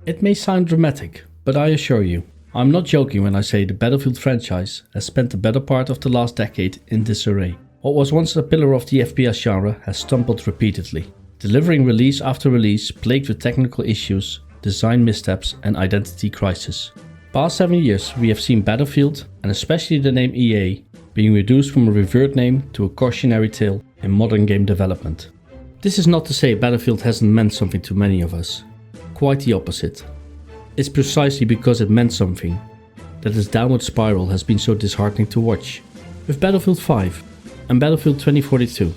It may sound dramatic, but I assure you, I'm not joking when I say the Battlefield franchise has spent the better part of the last decade in disarray. What was once a pillar of the FPS genre has stumbled repeatedly, delivering release after release plagued with technical issues, design missteps and identity crisis. Past 7 years we have seen Battlefield, and especially the name EA, being reduced from a revered name to a cautionary tale in modern game development. This is not to say Battlefield hasn't meant something to many of us. Quite the opposite. It's precisely because it meant something that its downward spiral has been so disheartening to watch. With Battlefield 5 and Battlefield 2042,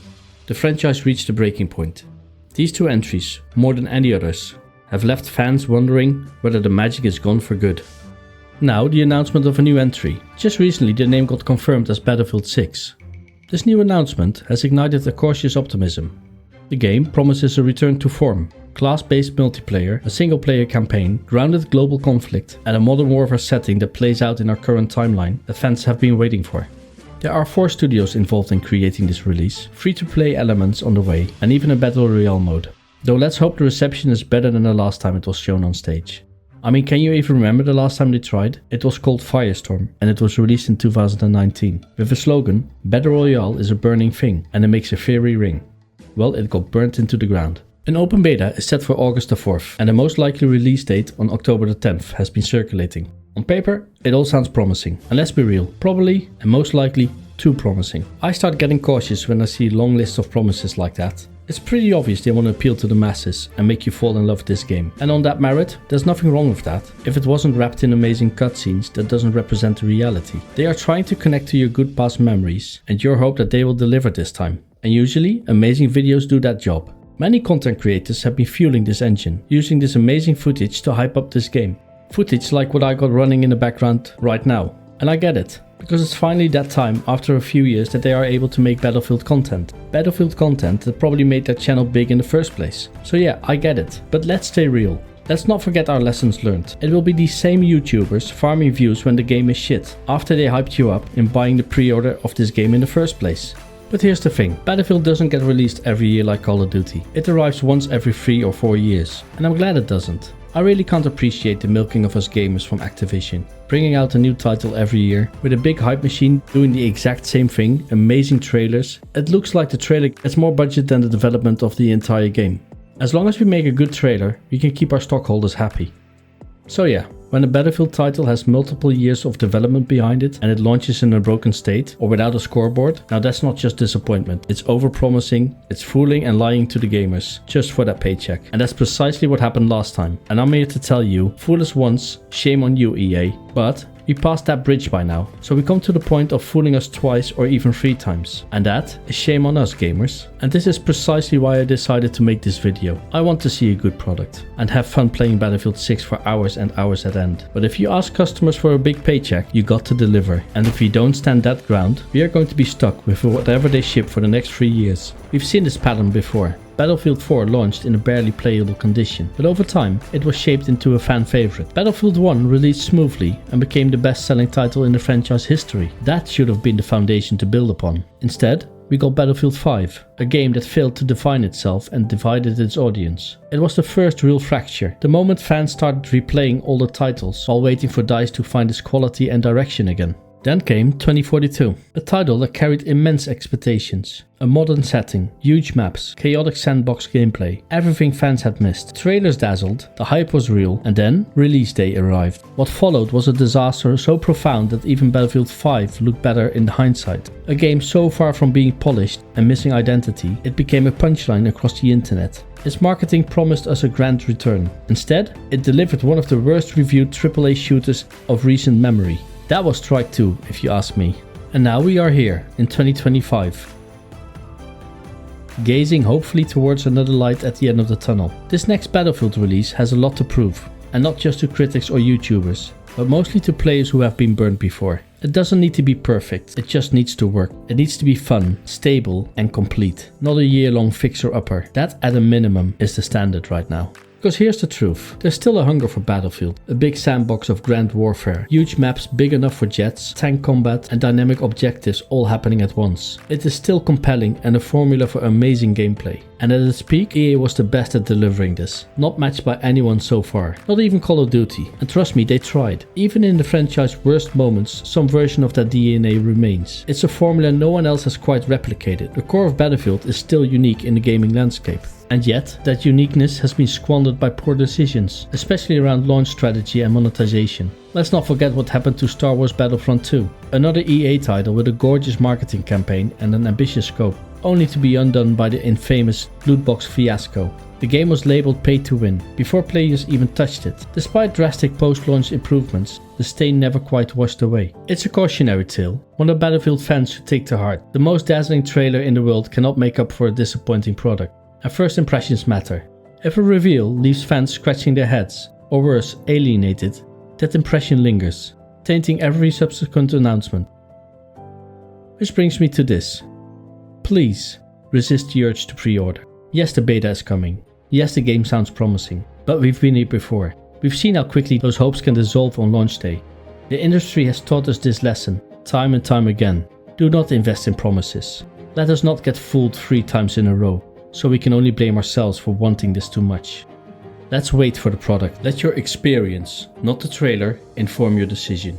the franchise reached a breaking point. These two entries, more than any others, have left fans wondering whether the magic is gone for good. Now the announcement of a new entry. Just recently the name got confirmed as Battlefield 6. This new announcement has ignited a cautious optimism. The game promises a return to form, class-based multiplayer, a single-player campaign, grounded global conflict, and a modern warfare setting that plays out in our current timeline that fans have been waiting for. There are 4 studios involved in creating this release, free-to-play elements on the way, and even a Battle Royale mode. Though let's hope the reception is better than the last time it was shown on stage. I mean, can you even remember the last time they tried? It was called Firestorm, and it was released in 2019, with a slogan, Battle Royale is a burning thing, and it makes a fiery ring. Well, it got burnt into the ground. An open beta is set for August the 4th, and the most likely release date on October the 10th has been circulating. On paper, it all sounds promising, and let's be real, probably and most likely too promising. I start getting cautious when I see long lists of promises like that. It's pretty obvious they want to appeal to the masses and make you fall in love with this game. And on that merit, there's nothing wrong with that, if it wasn't wrapped in amazing cutscenes that doesn't represent the reality. They are trying to connect to your good past memories and your hope that they will deliver this time. And usually, amazing videos do that job. Many content creators have been fueling this engine, using this amazing footage to hype up this game. Footage like what I got running in the background right now. And I get it, because it's finally that time after a few years that they are able to make Battlefield content. Battlefield content that probably made their channel big in the first place. So yeah, I get it, but let's stay real. Let's not forget our lessons learned. It will be these same YouTubers farming views when the game is shit, after they hyped you up in buying the pre-order of this game in the first place. But here's the thing, Battlefield doesn't get released every year like Call of Duty. It arrives once every 3 or 4 years, and I'm glad it doesn't. I really can't appreciate the milking of us gamers from Activision, bringing out a new title every year, with a big hype machine doing the exact same thing, amazing trailers. It looks like the trailer gets more budget than the development of the entire game. As long as we make a good trailer, we can keep our stockholders happy. So yeah, when a Battlefield title has multiple years of development behind it and it launches in a broken state or without a scoreboard, now that's not just disappointment, it's overpromising, it's fooling and lying to the gamers, just for that paycheck. And that's precisely what happened last time. And I'm here to tell you, fool us once, shame on you EA, but we passed that bridge by now, so we come to the point of fooling us twice or even 3 times. And that is shame on us gamers. And this is precisely why I decided to make this video. I want to see a good product and have fun playing Battlefield 6 for hours and hours at end. But if you ask customers for a big paycheck, you got to deliver. And if we don't stand that ground, we are going to be stuck with whatever they ship for the next 3 years. We've seen this pattern before. Battlefield 4 launched in a barely playable condition, but over time it was shaped into a fan favorite. Battlefield 1 released smoothly and became the best-selling title in the franchise history. That should have been the foundation to build upon. Instead, we got Battlefield 5, a game that failed to define itself and divided its audience. It was the first real fracture, the moment fans started replaying older titles while waiting for DICE to find its quality and direction again. Then came 2042, a title that carried immense expectations. A modern setting, huge maps, chaotic sandbox gameplay, everything fans had missed. Trailers dazzled, the hype was real, and then release day arrived. What followed was a disaster so profound that even Battlefield 5 looked better in hindsight. A game so far from being polished and missing identity, it became a punchline across the internet. Its marketing promised us a grand return. Instead, it delivered one of the worst reviewed AAA shooters of recent memory. That was Strike 2, if you ask me. And now we are here, in 2025. Gazing hopefully towards another light at the end of the tunnel. This next Battlefield release has a lot to prove. And not just to critics or YouTubers, but mostly to players who have been burned before. It doesn't need to be perfect, it just needs to work. It needs to be fun, stable and complete. Not a year-long fixer-upper. That at a minimum is the standard right now. Because here's the truth, there's still a hunger for Battlefield, a big sandbox of grand warfare, huge maps big enough for jets, tank combat and dynamic objectives all happening at once. It is still compelling and a formula for amazing gameplay. And at its peak, EA was the best at delivering this, not matched by anyone so far, not even Call of Duty, and trust me, they tried. Even in the franchise's worst moments, some version of that DNA remains. It's a formula no one else has quite replicated. The core of Battlefield is still unique in the gaming landscape. And yet, that uniqueness has been squandered by poor decisions, especially around launch strategy and monetization. Let's not forget what happened to Star Wars Battlefront 2, another EA title with a gorgeous marketing campaign and an ambitious scope, only to be undone by the infamous loot box fiasco. The game was labeled pay to win, before players even touched it. Despite drastic post-launch improvements, the stain never quite washed away. It's a cautionary tale, one that Battlefield fans should take to heart. The most dazzling trailer in the world cannot make up for a disappointing product. And first impressions matter. If a reveal leaves fans scratching their heads, or worse, alienated, that impression lingers, tainting every subsequent announcement. Which brings me to this. Please, resist the urge to pre-order. Yes, the beta is coming. Yes, the game sounds promising. But we've been here before. We've seen how quickly those hopes can dissolve on launch day. The industry has taught us this lesson, time and time again. Do not invest in promises. Let us not get fooled 3 times in a row, so we can only blame ourselves for wanting this too much. Let's wait for the product. Let your experience, not the trailer, inform your decision.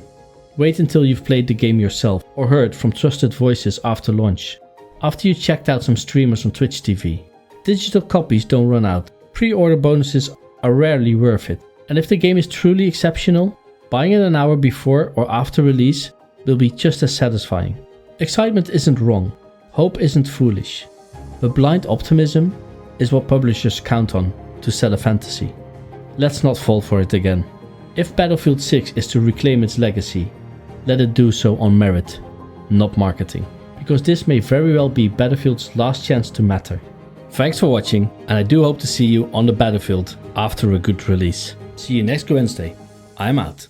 Wait until you've played the game yourself or heard from trusted voices after launch. After you checked out some streamers on Twitch TV. Digital copies don't run out. Pre-order bonuses are rarely worth it. And if the game is truly exceptional, buying it an hour before or after release will be just as satisfying. Excitement isn't wrong. Hope isn't foolish. But blind optimism is what publishers count on to sell a fantasy. Let's not fall for it again. If Battlefield 6 is to reclaim its legacy, let it do so on merit, not marketing. Because this may very well be Battlefield's last chance to matter. Thanks for watching, and I do hope to see you on the battlefield after a good release. See you next Wednesday. I'm out.